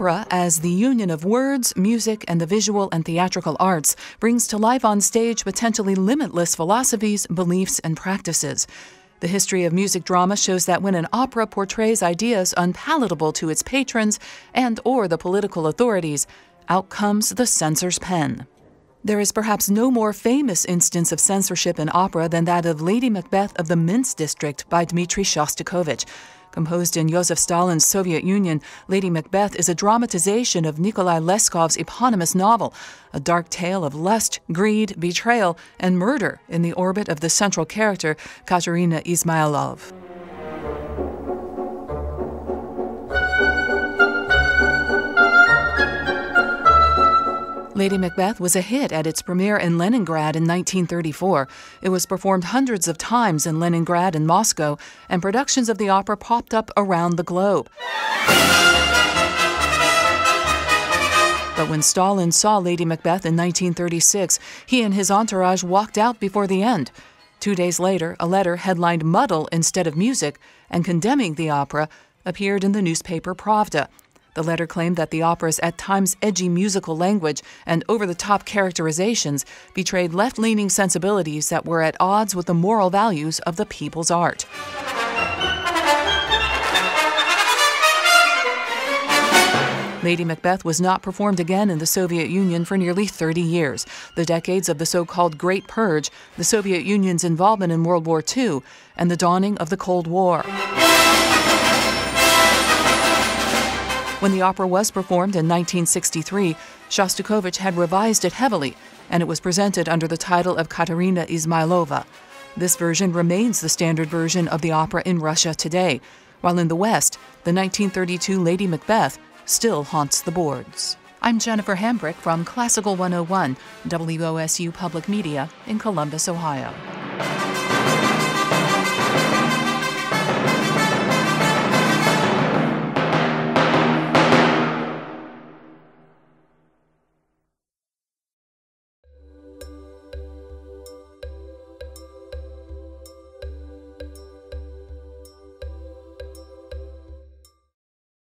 Opera, as the union of words, music, and the visual and theatrical arts, brings to life on stage potentially limitless philosophies, beliefs, and practices. The history of music drama shows that when an opera portrays ideas unpalatable to its patrons and/or the political authorities, out comes the censor's pen. There is perhaps no more famous instance of censorship in opera than that of Lady Macbeth of the Minsk District by Dmitri Shostakovich. Composed in Joseph Stalin's Soviet Union, Lady Macbeth is a dramatization of Nikolai Leskov's eponymous novel, a dark tale of lust, greed, betrayal, and murder in the orbit of the central character, Katerina Izmailov. Lady Macbeth was a hit at its premiere in Leningrad in 1934. It was performed hundreds of times in Leningrad and Moscow, and productions of the opera popped up around the globe. But when Stalin saw Lady Macbeth in 1936, he and his entourage walked out before the end. 2 days later, a letter headlined "Muddle" instead of "Music" and condemning the opera appeared in the newspaper Pravda. The letter claimed that the opera's at times edgy musical language and over-the-top characterizations betrayed left-leaning sensibilities that were at odds with the moral values of the people's art. Lady Macbeth was not performed again in the Soviet Union for nearly 30 years, the decades of the so-called Great Purge, the Soviet Union's involvement in World War II, and the dawning of the Cold War. When the opera was performed in 1963, Shostakovich had revised it heavily, and it was presented under the title of Katerina Izmailova. This version remains the standard version of the opera in Russia today, while in the West, the 1932 Lady Macbeth still haunts the boards. I'm Jennifer Hambrick from Classical 101, WOSU Public Media in Columbus, Ohio.